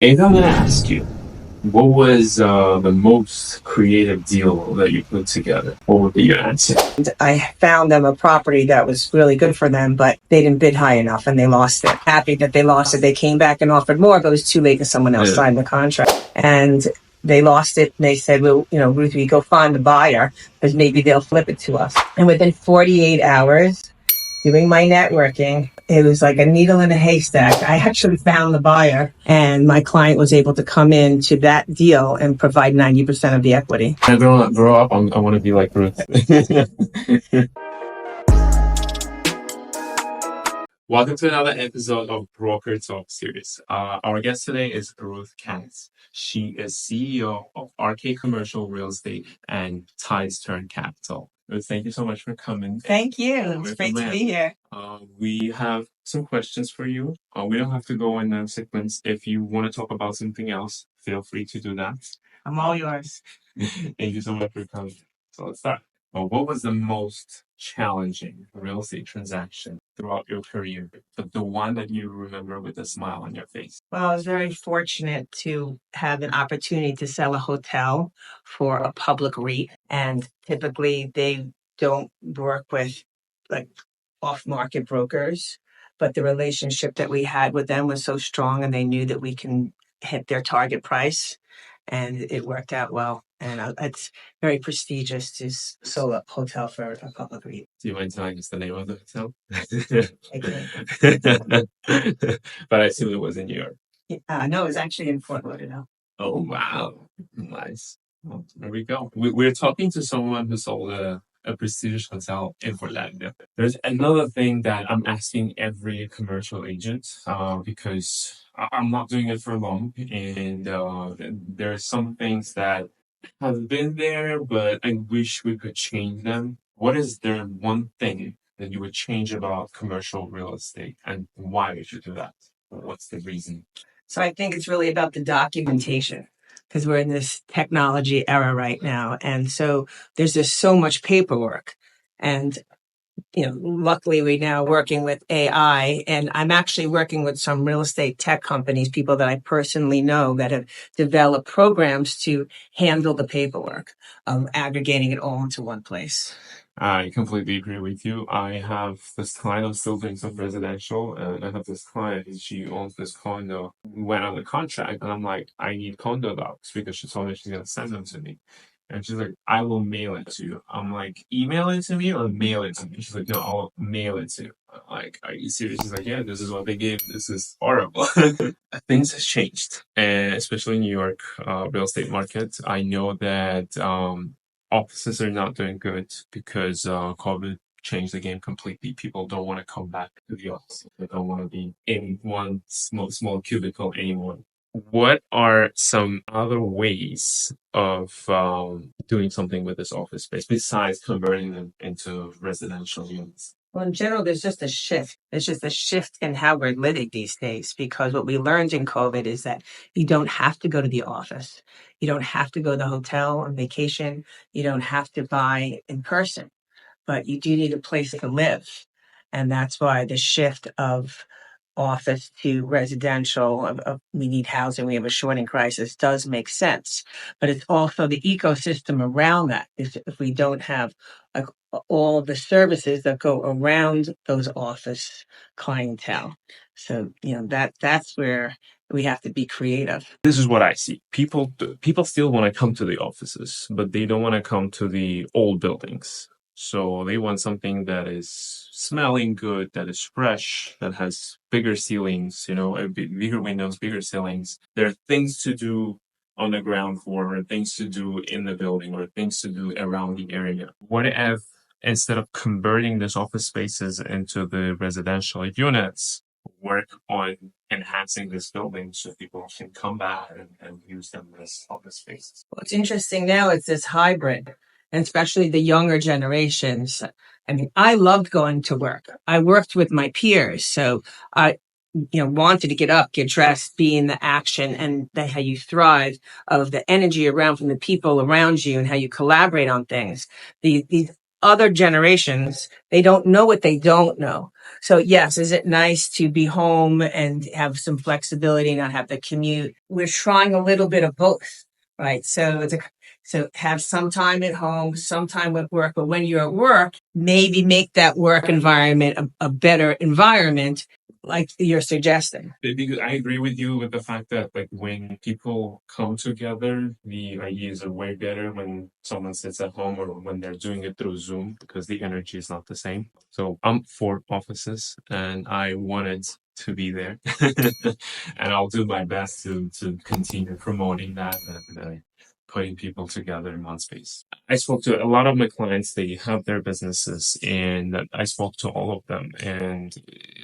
If I'm gonna ask you, what was the most creative deal that you put together? What would be your answer? I found them a property that was really good for them, but they didn't bid high enough and they lost it. Happy that they lost it. They came back and offered more, but it was too late because someone else Yeah. signed the contract. And they lost it. And they said, well, Ruth, we go find the buyer because maybe they'll flip it to us. And within 48 hours, doing my networking, it was like a needle in a haystack. I actually found the buyer, and my client was able to come into that deal and provide 90% of the equity. When I grow up, I want to be like Ruth. Welcome to another episode of Broker Talk series. Our guest today is Ruth Katz. She is CEO of RK Commercial Real Estate and Tides Turn Capital. Ruth, thank you so much for coming. Thank you. It's great to be here. We have some questions for you. We don't have to go in a sequence. If you want to talk about something else, feel free to do that. I'm all yours. Thank you so much for coming. So let's start. What was the most challenging real estate transaction throughout your career, but the one that you remember with a smile on your face? Well, I was very fortunate to have an opportunity to sell a hotel for a public REIT. And typically they don't work with like off-market brokers, but the relationship that we had with them was so strong and they knew that we can hit their target price and it worked out well. And it's very prestigious to sell a hotel for a public REIT. Do you mind telling us the name of the hotel? I can't. But I assume it was in New York. No, it was actually in Fort Lauderdale. Oh, wow. Nice. Well, there we go. We're talking to someone who sold a prestigious hotel in Fort Lauderdale. There's another thing that I'm asking every commercial agent because I'm not doing it for long, and there are some things that have been there, but I wish we could change them. What is there one thing that you would change about commercial real estate, and why would you do that? What's the reason? So I think it's really about the documentation because we're in this technology era right now. And so there's just so much paperwork. And, luckily we're now working with AI, and I'm actually working with some real estate tech companies, people that I personally know that have developed programs to handle the paperwork of aggregating it all into one place. I completely agree with you. I have this client, I'm still doing some residential, and I have this client, she owns this condo. We went on the contract, and I'm like, I need condo docs because she told me she's going to send them to me. And she's like, I will mail it to you. I'm like, email it to me or mail it to me? She's like, no, I'll mail it to you. I'm like, are you serious? She's like, yeah, this is what they gave. This is horrible. Things has changed, and especially in New York real estate market. I know that offices are not doing good because COVID changed the game completely. People don't want to come back to the office. They don't want to be in one small cubicle anymore. What are some other ways of doing something with this office space besides converting them into residential units? Well, in general, there's just a shift. There's just a shift in how we're living these days because what we learned in COVID is that you don't have to go to the office. You don't have to go to the hotel on vacation. You don't have to buy in person, but you do need a place to live. And that's why the shift of office to residential of we need housing, we have a shorting crisis does make sense. But it's also the ecosystem around that. If we don't have like all the services that go around those office clientele. So, that's where we have to be creative. This is what I see. People still want to come to the offices, but they don't want to come to the old buildings. So they want something that is smelling good, that is fresh, that has bigger ceilings, bigger windows, bigger ceilings. There are things to do on the ground floor, or things to do in the building, or things to do around the area. What if instead of converting these office spaces into the residential units, work on enhancing this building so people can come back and use them as office spaces? What's interesting now is this hybrid, and especially the younger generations. I mean, I loved going to work. I worked with my peers, so I, wanted to get up, get dressed, be in the action, and how you thrive of the energy around from the people around you and how you collaborate on things. These other generations, they don't know what they don't know. So yes, is it nice to be home and have some flexibility, not have the commute? We're trying a little bit of both, right? So have some time at home, some time at work, but when you're at work, maybe make that work environment a better environment, like you're suggesting. Because I agree with you with the fact that like when people come together, the ideas are way better when someone sits at home or when they're doing it through Zoom because the energy is not the same. So I'm for offices and I wanted to be there. And I'll do my best to continue promoting that and putting people together in one space. I spoke to a lot of my clients, they have their businesses, and I spoke to all of them, and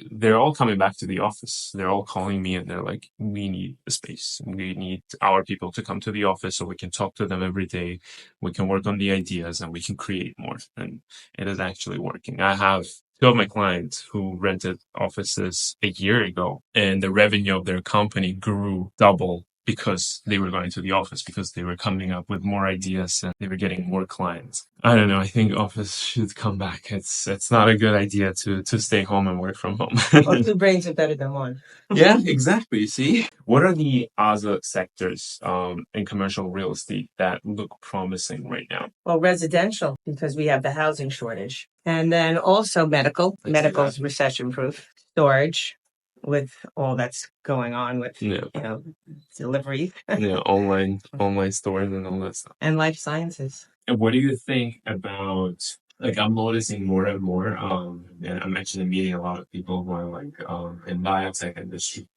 they're all coming back to the office. They're all calling me and they're like, we need a space. We need our people to come to the office so we can talk to them every day. We can work on the ideas and we can create more. And it is actually working. I have two of my clients who rented offices a year ago, and the revenue of their company grew double because they were going to the office, because they were coming up with more ideas and they were getting more clients. I don't know. I think office should come back. It's not a good idea to stay home and work from home. Well, two brains are better than one. Yeah, exactly. See, what are the other sectors in commercial real estate that look promising right now? Well, residential, because we have the housing shortage. And then also medical. I see Medical's that. recession proof. Storage, with all that's going on with, Yeah, delivery. yeah, online stores and all that stuff. And life sciences. And what do you think about like I'm noticing more and more, and I'm actually meeting a lot of people who are like in biotech industry,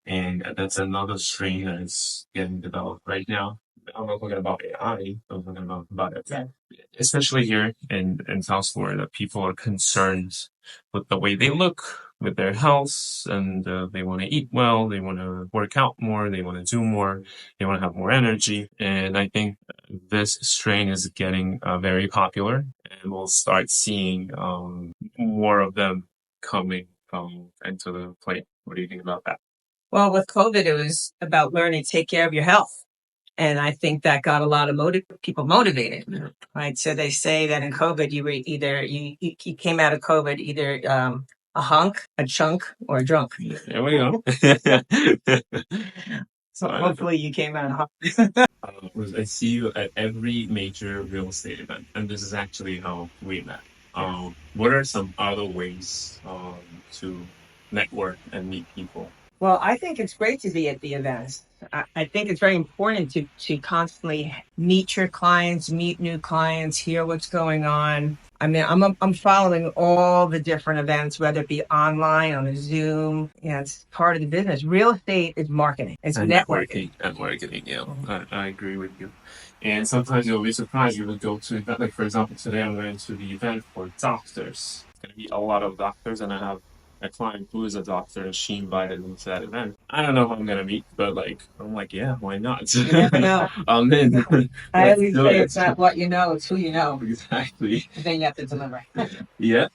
and that's another strain that is getting developed right now. I'm not talking about AI, I'm talking about biotech. Especially here in South Florida, people are concerned with the way they look, with their health, and they want to eat well, they want to work out more, they want to do more, they want to have more energy. And I think this strain is getting very popular, and we'll start seeing more of them coming into the plate. What do you think about that? Well, with COVID, it was about learning to take care of your health. And I think that got a lot of people motivated, Yeah. right? So they say that in COVID, you were either, you came out of COVID either a hunk, a chunk, or a drunk. There we go. So hopefully you came out a hunk. I see you at every major real estate event, and this is actually how we met. What are some other ways to network and meet people? Well, I think it's great to be at the events. I think it's very important to constantly meet your clients, meet new clients, hear what's going on. I mean, I'm following all the different events, whether it be online on a Zoom. It's part of the business. Real estate is marketing. It's And networking. and marketing, yeah, I agree with you. And sometimes you'll be surprised. You will go to event, like for example, today I'm going to the event for doctors. It's going to be a lot of doctors, and I have a client who is a doctor, and she invited me to that event. I don't know who I'm going to meet, but like I'm like, yeah, why not? You never know. I'm in. I Let's always do say it. it's not what you know, it's who you know. Exactly. And then you have to deliver. Yeah.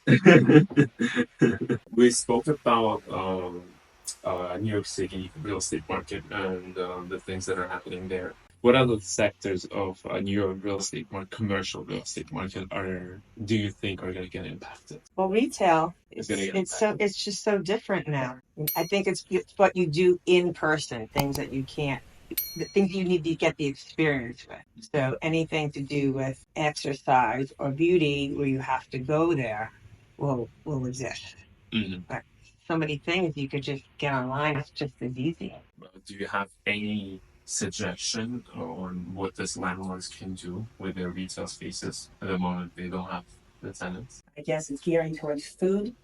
We spoke about New York City real estate market and the things that are happening there. What other sectors of New York real estate market, commercial real estate market, do you think are going to get impacted? Well, retail, It's going to get impacted. it's just so different now. I think it's what you do in person, things that you can't, the things you need to get the experience with. So anything to do with exercise or beauty where you have to go there will exist. Mhm. But so many things you could just get online. It's just as easy. Do you have any suggestion on what these landlords can do with their retail spaces at the moment they don't have the tenants? I guess it's gearing towards food,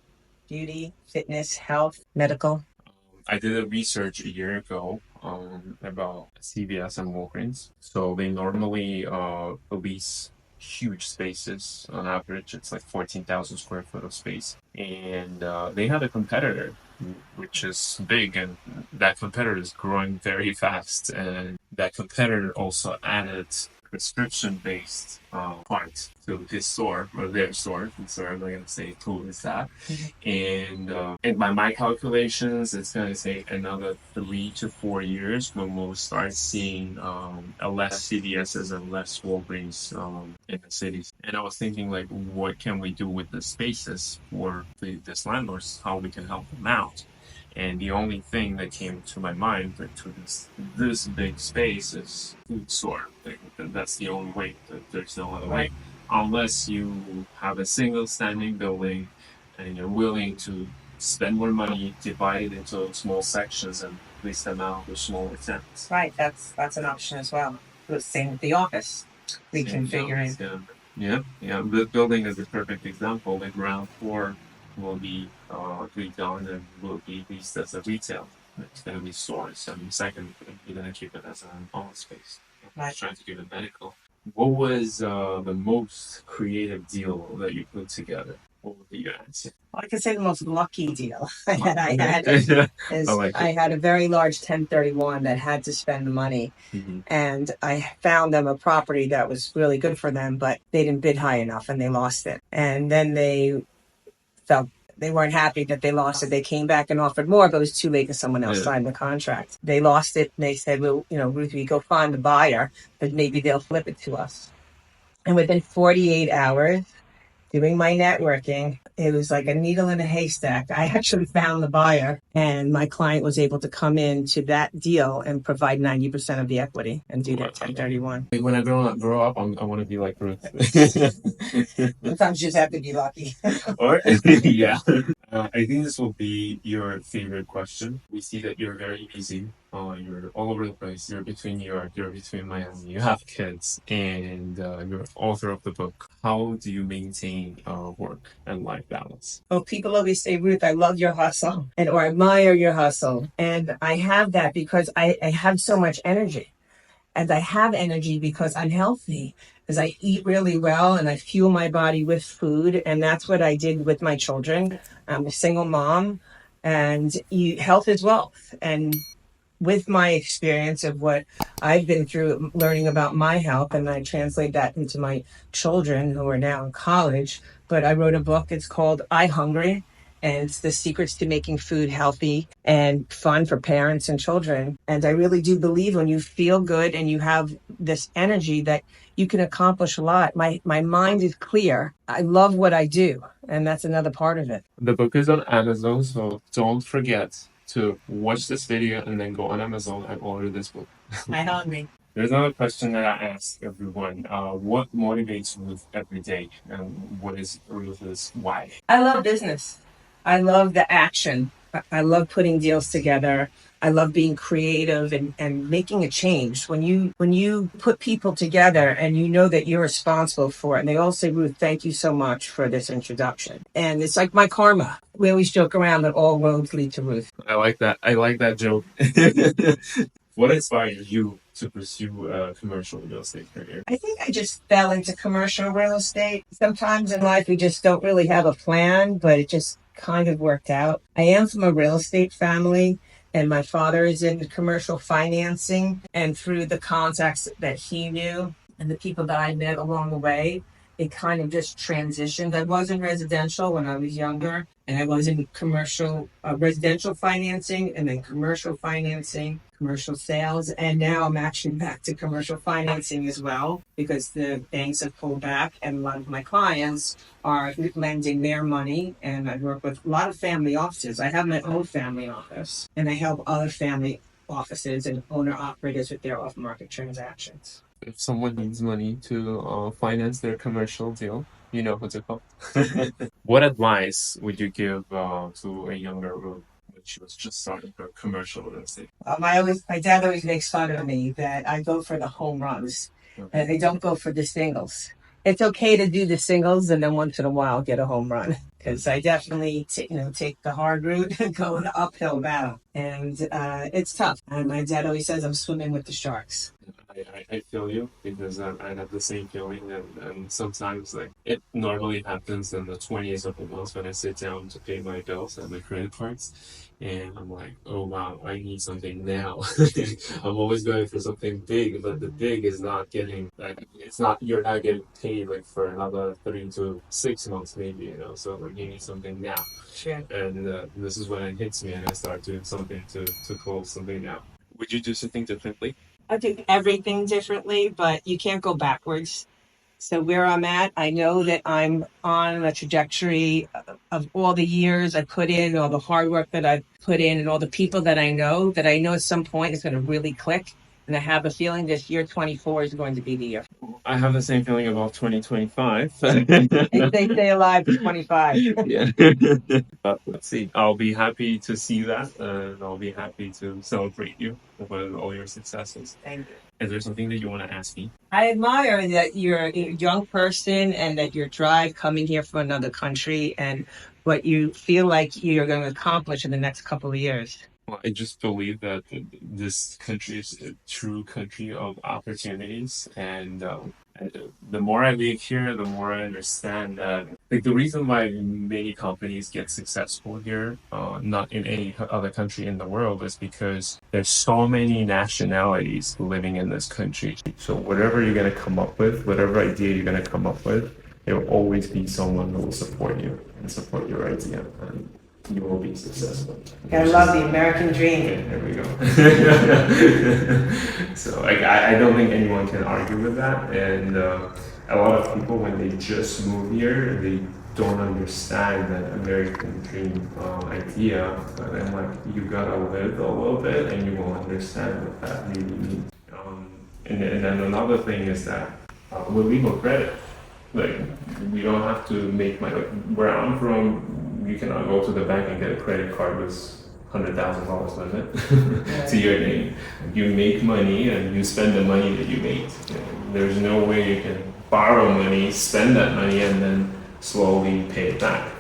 beauty, fitness, health, medical. I did a research a year ago about CVS and Walgreens. So they normally lease huge spaces. On average, it's like 14,000 square foot of space. And they had a competitor, which is big, and that competitor is growing very fast. And that competitor also added prescription-based part to his store or their store. So I'm not gonna say who is that. And by my calculations, it's gonna take another 3 to 4 years when we'll start seeing a less CVS's and less Walgreens in the cities. And I was thinking like, what can we do with the spaces for these landlords? How we can help them out? And the only thing that came to my mind to this big space is food store. Like, that's the only way. There's no other way, unless you have a single standing building, and you're willing to spend more money, divide it into small sections, and lease them out with smaller tenants. Right, that's an option as well. The same with the office. We can figure in. Yeah. The building is a perfect example. The ground floor will be redone and will be leased as a retail. It's going to be stores, and second, we're going to keep it as an office space. Right. Trying to keep it medical. What was the most creative deal that you put together? What would be your answer? Well, I could say the most lucky deal I had a very large 1031 that had to spend the money. And I found them a property that was really good for them, but they didn't bid high enough and they lost it. And then they felt they weren't happy that they lost it. They came back and offered more, but it was too late because someone else signed the contract. They lost it and they said, well, Ruth, we go find the buyer, but maybe they'll flip it to us. And within 48 hours, doing my networking, it was like a needle in a haystack. I actually found the buyer, and my client was able to come into that deal and provide 90% of the equity and do that 1031. When I grow up, I want to be like Ruth. Sometimes you just have to be lucky. Yeah. I think this will be your favorite question. We see that you're very busy. You're all over the place. You're between New York, you're between Miami, you have kids, and you're author of the book. How do you maintain work and life balance? Well, people always say, Ruth, I love your hustle or admire your hustle. And I have that because I have so much energy. And I have energy because I'm healthy, because I eat really well and I fuel my body with food. And that's what I did with my children. I'm a single mom, and health is wealth. And with my experience of what I've been through learning about my health, and I translate that into my children who are now in college. But I wrote a book. It's called I Hungry, and it's the secrets to making food healthy and fun for parents and children. And I really do believe when you feel good and you have this energy that you can accomplish a lot. My mind is clear. I love what I do, and that's another part of it. The book is on Amazon, so don't forget to watch this video and then go on Amazon and order this book. I Hungry. There's another question that I ask everyone. What motivates Ruth every day? And what is Ruth's why? I love business. I love the action. I love putting deals together. I love being creative and making a change. When you put people together and you know that you're responsible for it, and they all say, Ruth, thank you so much for this introduction. And it's like my karma. We always joke around that all roads lead to Ruth. I like that. I like that joke. What inspired you to pursue a commercial real estate career? I think I just fell into commercial real estate. Sometimes in life we just don't really have a plan, but it just kind of worked out. I am from a real estate family, and my father is in commercial financing, and through the contacts that he knew and the people that I met along the way, it kind of just transitioned. I was in residential when I was younger, and I was in commercial residential financing, and then commercial financing, commercial sales, and now I'm actually back to commercial financing as well, because the banks have pulled back and a lot of my clients are lending their money, and I work with a lot of family offices. I have my own family office, and I help other family offices and owner-operators with their off-market transactions. If someone needs money to finance their commercial deal, you know who to call. What advice would you give to a younger Ruth when she was just starting her commercial real estate? My dad always makes fun of me that I go for the home runs, and I don't go for the singles. It's okay to do the singles and then once in a while get a home run, because I definitely take the hard route and go the uphill battle, and it's tough. And my dad always says I'm swimming with the sharks. I feel you because I have the same feeling, and sometimes like it normally happens in the 20th of the month when I sit down to pay my bills and my credit cards, and I'm like, oh wow, I need something now. I'm always going for something big, but the big is not getting like it's not you're not getting paid like for another 3 to 6 months maybe, so like you need something now. Sure. And this is when it hits me, and I start doing something to close something now. Would you do something differently? I do everything differently, but you can't go backwards. So where I'm at, I know that I'm on a trajectory of all the years I put in, all the hard work that I've put in, and all the people that I know at some point it's going to really click. And I have a feeling this year 24 is going to be the year. I have the same feeling about 2025. They stay alive to 25. Yeah. But let's see. I'll be happy to see that, and I'll be happy to celebrate you with all your successes. Thank you. Is there something that you want to ask me? I admire that you're a young person and that your drive coming here from another country and what you feel like you're going to accomplish in the next couple of years. Well, I just believe that this country is a true country of opportunities, and the more I live here, the more I understand that like the reason why many companies get successful here, not in any other country in the world, is because there's so many nationalities living in this country. So whatever you're gonna come up with, whatever idea you're gonna come up with, there will always be someone who will support you and support your idea. And you will be successful. I love the American dream. Okay, there we go. So like, I don't think anyone can argue with that. And a lot of people, when they just move here, they don't understand that American dream idea. But then like you gotta live a little bit, and you will understand what that really means. And then another thing is that with legal credit, like we don't have to make money. Like, where I'm from, you cannot go to the bank and get a credit card with $100,000 limit to your name. You make money and you spend the money that you make. There's no way you can borrow money, spend that money, and then slowly pay it back.